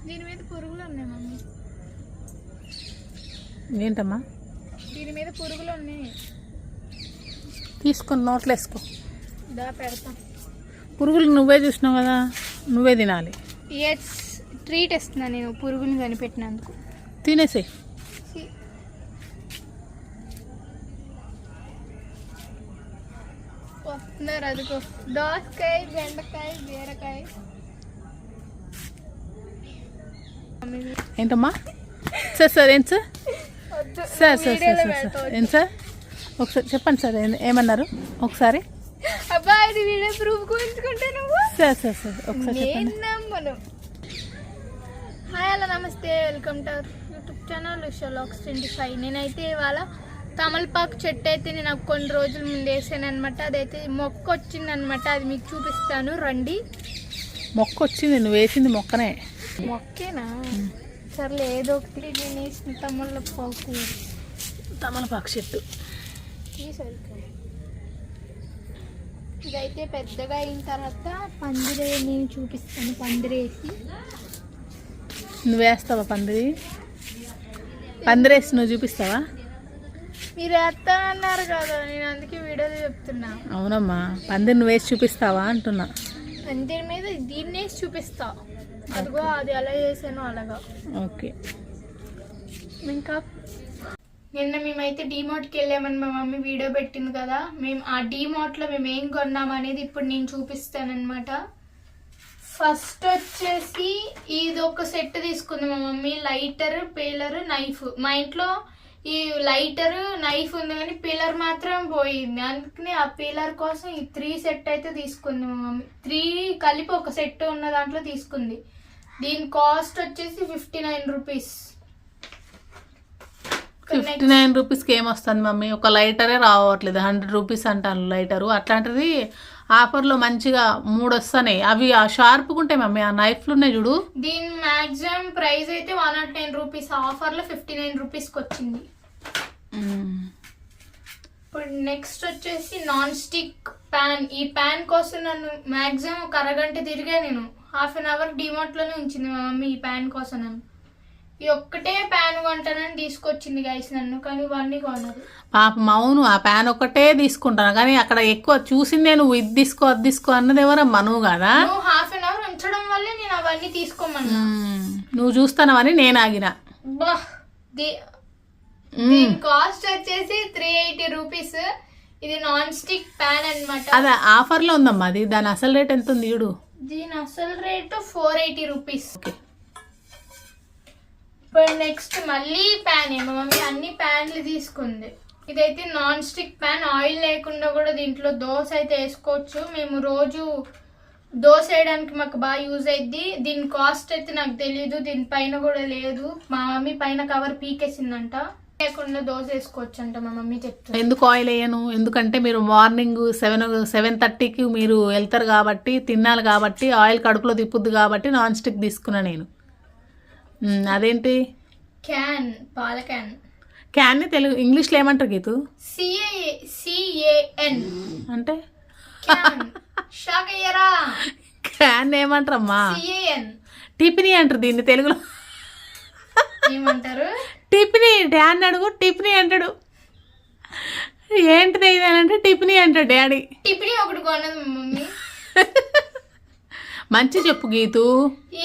దీని మీద పురుగులు ఉన్నాయి మమ్మీ. ఏంటమ్మా? దీని మీద పురుగులు ఉన్నాయి. తీసుకొని నోట్లో వేసుకో. దా పెడతా. పురుగులు నువ్వే చూసినావు కదా, నువ్వే తినాలి. ట్రీట్ ఇస్తున్నా నేను పురుగుని కనిపెట్టినందుకు. తినేసే. వస్తున్నారు అదిగో. దోసకాయ, బెండకాయ, బీరకాయ. ఏంటమ్మా? సార్ ఏంటి సార్? సార్ ఏంటి సార్? ఒకసారి చెప్పండి సార్, ఏమన్నారు ఒకసారి? అబ్బా ఇది వీడియో ప్రూఫ్ గురించుకుంటే నువ్వు. సార్ ఒకసారి చెప్పండి. హాయ్ హలో నమస్తే, welcome to our YouTube channel షోలాక్స్ 25. నేనైతే ఇవాళ తమలపాకు చెట్టు అయితే నేను కొన్ని రోజుల ముందు వేసాను అనమాట. అదైతే మొక్క వచ్చిందనమాట, అది మీకు చూపిస్తాను రండి. మొక్క వచ్చింది? నువ్వు వేసింది మొక్కనే. మొక్కేనా? సర్లే ఏదో ఒకటి. నేను వేసిన తమలపాకు చెట్టు ఇదైతే పెద్దగా అయిన తర్వాత పందిరే నేను చూపిస్తాను. పందిరేసి నువ్వు వేస్తావా? పందిరేసి నువ్వు చూపిస్తావా? మీరు వేస్తా అన్నారు కదా, నేను అందుకే వీడియోలో చెప్తున్నా. అవునమ్మా, పందిరి నువ్వు వేసి చూపిస్తావా అంటున్నా. పందిరి మీద దీన్ని వేసి చూపిస్తా. అదిగో అది ఎలా చేసానో అలాగా. ఓకే. ఇంకా నిన్న మేమైతే డీమార్ట్కి వెళ్ళామని మా మమ్మీ వీడియో పెట్టింది కదా. మేము ఆ డీమార్ట్లో మేము ఏం కొన్నాం అనేది ఇప్పుడు నేను చూపిస్తానమాట. ఫస్ట్ వచ్చేసి ఇది ఒక సెట్ తీసుకుంది మా మమ్మీ. Lighter, peeler, knife. మా ఇంట్లో ఈ లైటర్, నైఫ్ ఉంది కానీ పీలర్ మాత్రం పోయింది. అందుకని ఆ పీలర్ కోసం ఈ 3 సెట్ అయితే తీసుకుంది మా మమ్మీ. 3 కలిపి ఒక సెట్ ఉన్న దాంట్లో తీసుకుంది. దీని కాస్ట్ వచ్చేసి 59 రూపీస్. 59 రూపీస్కి ఏమొస్తుంది మమ్మీ? ఒక లైటరే రావట్లేదు. 100 రూపీస్ అంటాను లైటరు. అట్లాంటిది ఆఫర్లో మంచిగా 3 వస్తున్నాయి. అవి ఆ షార్ప్గా ఉంటాయి మమ్మీ. ఆ నైఫ్లు ఉన్నాయి చూడు. దీని మ్యాక్సిమం ప్రైస్ అయితే 109 రూపీస్. ఆఫర్లో 59 రూపీస్కి వచ్చింది. ఇప్పుడు నెక్స్ట్ వచ్చేసి నాన్ స్టిక్ ప్యాన్. ఈ ప్యాన్ కోసం నన్ను మ్యాక్సిమం ఒక అరగంట తిరిగా. నేను హాఫ్ అన్ అవర్ డిమార్ట్లోనే ఉంచింది మా మమ్మీ ఈ ప్యాన్ కోసం. నన్ను ఈ ఒక్కటే ప్యాన్ కొంటానని తీసుకొచ్చింది గైస్ నన్ను, కానీ ఇవన్నీ కొనదు పాపం. అవును, ఆ ప్యాన్ ఒక్కటే తీసుకుంటాను కానీ అక్కడ ఎక్కువ చూసిందే నువ్వు ఇది తీసుకో అది తీసుకో అన్నది ఎవరమ్మా? నువ్వు కదా. నువ్వు హాఫ్ అన్ అవర్ ఉంచడం వల్లే నేను అవన్నీ తీసుకోమన్నా. నువ్వు చూస్తానవని నేను ఆగిన. దీని కాస్ట్ వచ్చేసి 380 రూపీస్. ఇది నాన్ స్టిక్ ప్యాన్ అనమాట. అదే ఆఫర్లో ఉందమ్మా. అది దాని అసలు రేట్ ఎంత ఉంది చూడు. దీని అసలు రేటు 480 రూపీస్. ఇప్పుడు నెక్స్ట్ మళ్ళీ ప్యాన్. మా మమ్మీ అన్ని ప్యాన్లు తీసుకుంది. ఇదైతే నాన్ స్టిక్ ప్యాన్. ఆయిల్ లేకుండా కూడా దీంట్లో దోశ అయితే వేసుకోవచ్చు. మేము రోజు దోశ వేయడానికి మాకు బాగా యూజ్ అయింది. దీని కాస్ట్ అయితే నాకు తెలీదు. దీనిపైన కూడా లేదు. మా మమ్మీ పైన కవర్ పీకేసిందంట. లేకుండా దోశ వేసుకోవచ్చు అంట మా మమ్మీ చెప్తాను. ఎందుకు ఆయిల్ వేయను? ఎందుకంటే మీరు మార్నింగ్ 7:30కి మీరు వెళ్తారు కాబట్టి, తినాలి కాబట్టి, ఆయిల్ కడుపులో తిప్పుద్ది కాబట్టి నాన్ స్టిక్ తీసుకున్నా నేను. అదేంటి? క్యాన్, పాల క్యాన్. క్యాన్ ని తెలుగు ఇంగ్లీష్లో ఏమంటారు గీతు? CAN అంటే క్యాన్ ఏమంటారమ్మా? CAN. టిఫినీ అంటారు దీన్ని తెలుగులో. ఏమంటారు? టిఫినీ. డాడీ అడుగు, టిఫినీ అంటాడు. ఏంటిది అంటే టిఫినీ అంటాడు డాడీ. టిఫినీ ఒకటి కొన్నది మా మమ్మీ. మంచి చెప్పు గీతు.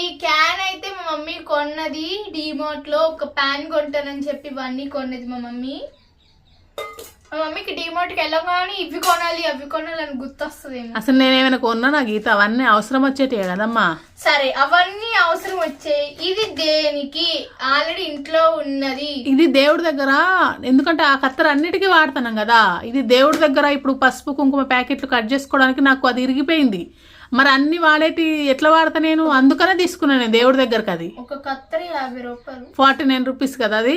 ఈ క్యాన్ అయితే మా మమ్మీ కొన్నది డిమార్ట్ లో. ఒక ప్యాన్ కొంటానని చెప్పి ఇవన్నీ కొన్నది మా మమ్మీ. మా మమ్మీకి డిమార్ట్కి వెళ్ళగానే ఇవి కొనాలి అవి కొనాలి అని గుర్తొస్తుంది. అసలు నేనేమైనా కొన్నా గీత? అవన్నీ అవసరం వచ్చేటివే కదమ్మా. సరే అవన్నీ అవసరం వచ్చాయి. ఇది దేనికి? ఆల్రెడీ ఇంట్లో ఉన్నది. ఇది దేవుడి దగ్గర, ఎందుకంటే ఆ కత్తెర అన్నిటికీ వాడుతున్నాం కదా. ఇది దేవుడి దగ్గర ఇప్పుడు పసుపు కుంకుమ ప్యాకెట్లు కట్ చేసుకోవడానికి నాకు అది ఇరిగిపోయింది. మరి అన్ని వాడేటి ఎట్లా వాడతా నేను? అందుకనే తీసుకున్నాను దేవుడి దగ్గరకు. అది ఒక కత్తెర 50 రూపాయలు. 49 రూపీస్ కదా అది.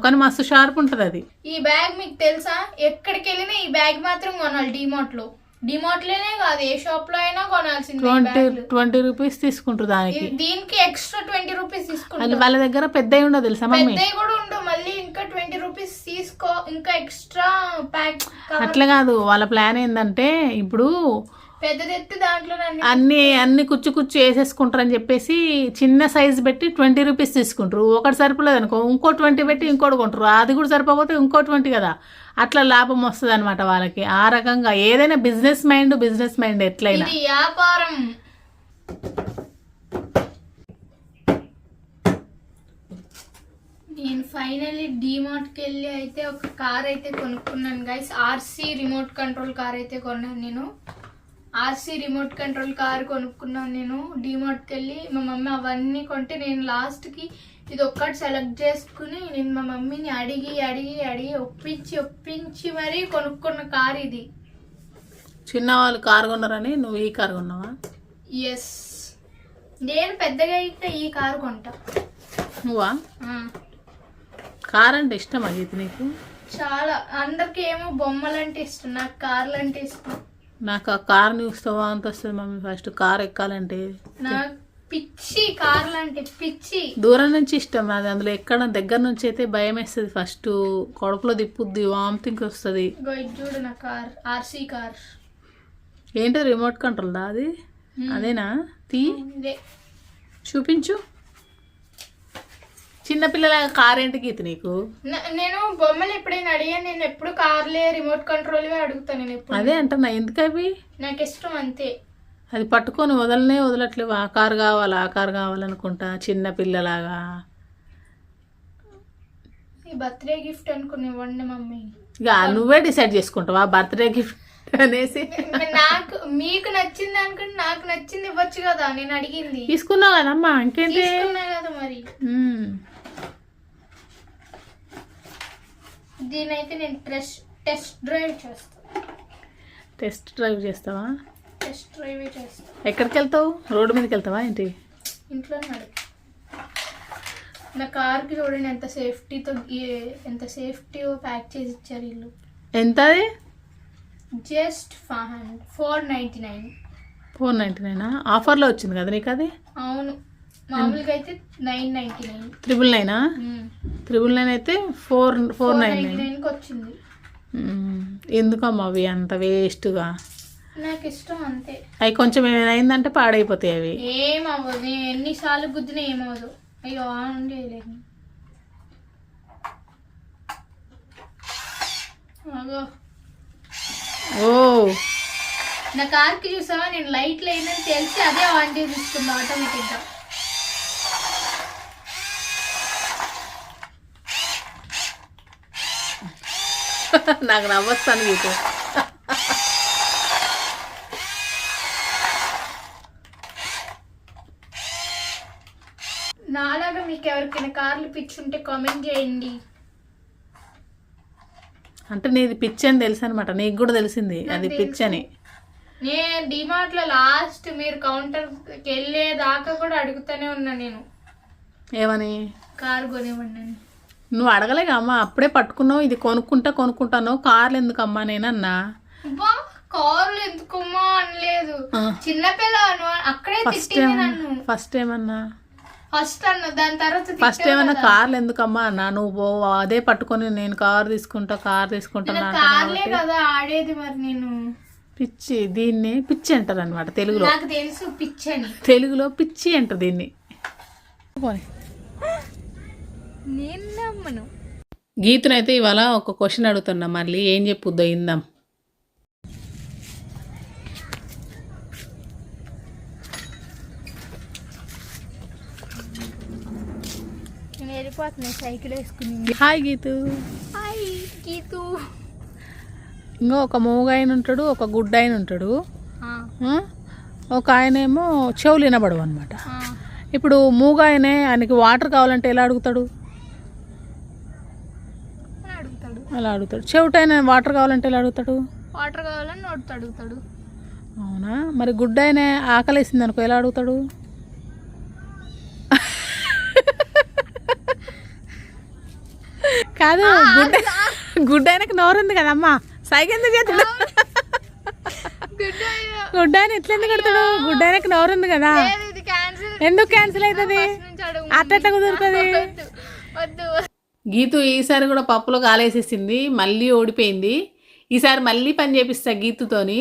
కానీ మస్తు షార్ప్ ఉంటుంది అది. ఈ బ్యాగ్ మీకు తెలుసా? ఎక్కడికి వెళ్ళినా ఈ బ్యాగ్ మాత్రం కొనాలి డిమార్ట్ లో. డిమార్ట్ లోనే కాదు, ఏ షాప్ లో అయినా కొనాల్సింది. 20 రూపీస్ తీసుకుంటారు దానికి. దీనికి ఎక్స్ట్రా 20 రూపీస్ తీసుకుంటారు. వాళ్ళ దగ్గర పెద్దవి ఉండవు తెలుసా మమ్మీ? పెద్దవి కూడా ఉండవు. మళ్ళీ ఇంకా 20 రూపీస్ తీసుకో, ఇంకా ఎక్స్ట్రా ప్యాక్. అట్లా కాదు, వాళ్ళ ప్లాన్ ఏంటంటే ఇప్పుడు పెద్దదెత్తి దాంట్లో అన్ని కుచ్చు కుచ్చు వేసేసుకుంటారని చెప్పేసి చిన్న సైజు పెట్టి 20 రూపీస్ తీసుకుంటారు. ఒకటి సరిపోలేదు అనుకో ఇంకో 20 పెట్టి ఇంకోటి కొంటారు. అది కూడా సరిపోతే ఇంకో 20 కదా, అట్లా లాభం వస్తుంది అనమాట వాళ్ళకి. ఆ రకంగా ఏదైనా బిజినెస్ మైండ్ ఎట్లయినా వ్యాపారం. నేను ఫైనల్లీ డీమార్ట్కి వెళ్ళి అయితే ఒక కార్ అయితే కొనుక్కున్నాను guys. RC remote control car అయితే కొన్నాను నేను. ఆర్సీ రిమోట్ కంట్రోల్ కార్ కొనుక్కున్నాను నేను డీమార్ట్కి వెళ్ళి. మా మమ్మీ అవన్నీ కొంటే నేను లాస్ట్కి ఇది ఒక్కటి సెలెక్ట్ చేసుకుని నేను మా మమ్మీని అడిగి ఒప్పించి మరీ కొనుక్కున్న కార్ ఇది. చిన్న వాళ్ళు కారు కొన్నారని నువ్వు ఈ కారు కొన్నావా? ఎస్, నేను పెద్దగా అయితే ఈ కారు కొంటా. నువ్వా? కార్ అంటే ఇష్టమా గీత నీకు? చాలా. అందరికి ఏమో బొమ్మలు అంటే ఇష్టం, నాకు కార్లు అంటే ఇష్టం. నాకు ఆ కార్ చూస్తావా అంత వస్తుంది మమ్మీ. ఫస్ట్ కార్ ఎక్కాలంటే నాకు పిచ్చి, కార్లు అంటే పిచ్చి. దూరం నుంచి ఇష్టం అది, అందులో ఎక్కడం. దగ్గర నుంచి అయితే భయం వేస్తుంది. ఫస్ట్ కడుపులో తిప్పుద్ది, వామిటింగ్ వస్తుంది. చూడు నా కార్, ఆర్సీ కార్. ఏంటి రిమోట్ కంట్రోల్ దా అది? అదేనా? చూపించు. చిన్నపిల్లల కార్ ఏంటి గీత నీకు? నేను బొమ్మలు ఎప్పుడైనా అడిగా, నేను ఎప్పుడు కార్లే రిమోట్ కంట్రోల్ అడుగుతాను. నేను ఎప్పుడు అదే అంటున్నా, ఎందుకు అవి? నాకు ఇష్టం అంతే. అది పట్టుకొని వదలట్లేవు. ఆ కారు కావాలనుకుంటా చిన్న పిల్లలాగా. ఈ బర్త్డే గిఫ్ట్ అనుకుని ఇవ్వండి మమ్మీ. ఇక నువ్వే డిసైడ్ చేసుకుంటావా బర్త్డే గిఫ్ట్ అనేసి? నాకు మీకు నచ్చింది అనుకుంటే నాకు నచ్చింది ఇవ్వచ్చు కదా. నేను అడిగింది తీసుకున్నావు కదమ్మా, ఇంకేంటి కదా మరి. దీనైతే నేను టెస్ట్ డ్రైవ్ చేస్తాను. టెస్ట్ డ్రైవ్ చేస్తావా? టెస్ట్ డ్రైవ్ చేస్తాను. ఎక్కడికి వెళ్తావు? రోడ్డు మీదకి వెళ్తావా ఏంటి? ఇంట్లోనే అడుగు. నా కార్కి చూడండి ఎంత సేఫ్టీతో, ఎంత సేఫ్టీగా ప్యాక్ చేసి ఇచ్చారు వీళ్ళు. ఎంత అది? జస్ట్ 499. 499 ఆఫర్లో వచ్చింది కదా నీకు అది? అవును, మామూలుగా అయితే 999. 999 అయితే 499 వచ్చింది. ఎందుకమ్మా అవి అంత వేస్ట్గా? నాకు ఇష్టం అంతే. అవి కొంచెం ఏమైనా అయిందంటే పాడైపోతాయి. అవి ఏమవ్వదు, నేను ఎన్నిసార్లు గుద్దినా ఏమవ్వదు. అయ్యో ఆన్ చేయలేదు. ఓ, నా కార్కి చూసావా, నేను లైట్లు అయిందని తెలిసి అదే ఆన్ చేసి ఇస్తుంది ఆటోమేటిక్గా. నాకు నవ్వొస్తాను మీకు. నాలాగా మీకు ఎవరికైనా కార్లు పిచ్చుంటే కామెంట్ చేయండి. అంటే నీది పిచ్చి అని తెలుసు అనమాట. నీకు కూడా తెలిసింది అది పిచ్చి అని. నేను డిమార్ట్ లో లాస్ట్ మీరు కౌంటర్కి వెళ్ళేదాకా కూడా అడుగుతూనే ఉన్నా నేను. ఏమని? కారు కొనివ్వండి. నువ్వు అడగలేక అమ్మ, అప్పుడే పట్టుకున్నావు. ఇది కొనుక్కుంటాను, కార్లు ఎందుకమ్మా నేనన్నా. కార్లు ఎందుకమ్మా అనలేదు, చిన్నపిల్ల అక్కడే తిట్టింది నన్ను. ఫస్ట్ ఏమన్నా? ఫస్ట్ అన్న, దాని తర్వాత ఫస్ట్ ఏమన్నా కార్లు ఎందుకమ్మా అన్నా. నువ్వు అదే పట్టుకొని నేను కార్ తీసుకుంటా కార్లే కదా ఆడేది. మరి నేను పిచ్చి, దీన్ని పిచ్చి అంటారు అనమాట తెలుగులో. నాకు తెలుసు పిచ్చి అని. తెలుగులో పిచ్చి అంటారు దీన్ని. నేను నమ్మను. గీతనైతే ఇవాళ ఒక క్వశ్చన్ అడుగుతున్నా, మళ్ళీ ఏం చెప్పుద్దో ఇందాం. నేను వెళ్ళిపోతున్నాను సైకిల్ వేసుకుని. హాయ్ గీతు. హాయ్ గీతు. ఇంకో ఒక మూగాయన ఉంటాడు, ఒక గుడ్డాయన ఉంటాడు. ఒక ఆయనేమో చెవులు వినబడవు అనమాట. ఇప్పుడు మూగాయనే ఆయనకి వాటర్ కావాలంటే ఎలా అడుగుతాడు? అలా అడుగుతాడు. చెవిటైన వాటర్ కావాలంటే ఎలా అడుగుతాడు? వాటర్ కావాలని నోటితో అడుగుతాడు. అవునా? మరి గుడ్డాయన ఆకలేసింది అనుకో ఎలా అడుగుతాడు? కాదు, గుడ్డాయనకి నోరుంది కదమ్మా, సైకిల్ ఎందుకు చేస్తాడు? గుడ్డాయన ఎట్లా ఎందుకు కడతాడు? గుడ్డాయనకి నోరుంది కదా, ఎందుకు క్యాన్సిల్ అవుతుంది? అట్లా కుదురుతుంది. గీతు ఈసారి కూడా పప్పులో కాలేసేసింది, మళ్ళీ ఓడిపోయింది. ఈసారి మళ్ళీ పని చేపిస్తా గీతుతోని.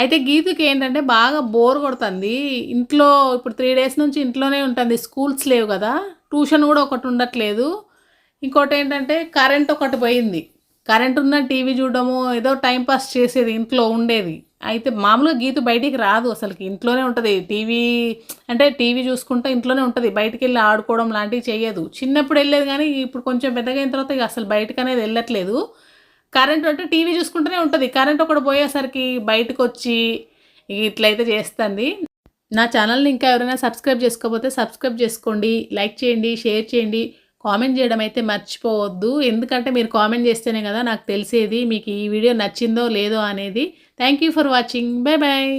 అయితే గీతుకి ఏంటంటే బాగా బోర్ కొడుతుంది ఇంట్లో. ఇప్పుడు 3 డేస్ నుంచి ఇంట్లోనే ఉంటుంది, స్కూల్స్ లేవు కదా, ట్యూషన్ కూడా ఒకటి ఉండట్లేదు. ఇంకోటి ఏంటంటే కరెంట్ ఒకటి పోయింది. కరెంట్ ఉన్న టీవీ చూడడము ఏదో టైంపాస్ చేసేది, ఇంట్లో ఉండేది. అయితే మామూలుగా గీతు బయటికి రాదు, అసలుకి ఇంట్లోనే ఉంటుంది. టీవీ చూసుకుంటూ ఇంట్లోనే ఉంటుంది, బయటికి వెళ్ళి ఆడుకోవడం లాంటివి చేయదు. చిన్నప్పుడు వెళ్ళేది కానీ ఇప్పుడు కొంచెం పెద్దగా అయిన తర్వాత ఇక అసలు బయటకు అనేది వెళ్ళట్లేదు. కరెంట్ అంటే టీవీ చూసుకుంటూనే ఉంటుంది, కరెంట్ ఒకటి పోయేసరికి బయటకు వచ్చి ఇట్లయితే చేస్తుంది. నా ఛానల్ని ఇంకా ఎవరైనా సబ్స్క్రైబ్ చేసుకోకపోతే సబ్స్క్రైబ్ చేసుకోండి, లైక్ చేయండి, షేర్ చేయండి, కామెంట్ చేయడం అయితే మర్చిపోవద్దు. ఎందుకంటే మీరు కామెంట్ చేస్తేనే కదా నాకు తెలిసేది మీకు ఈ వీడియో నచ్చిందో లేదో అనేది. Thank you for watching. Bye bye.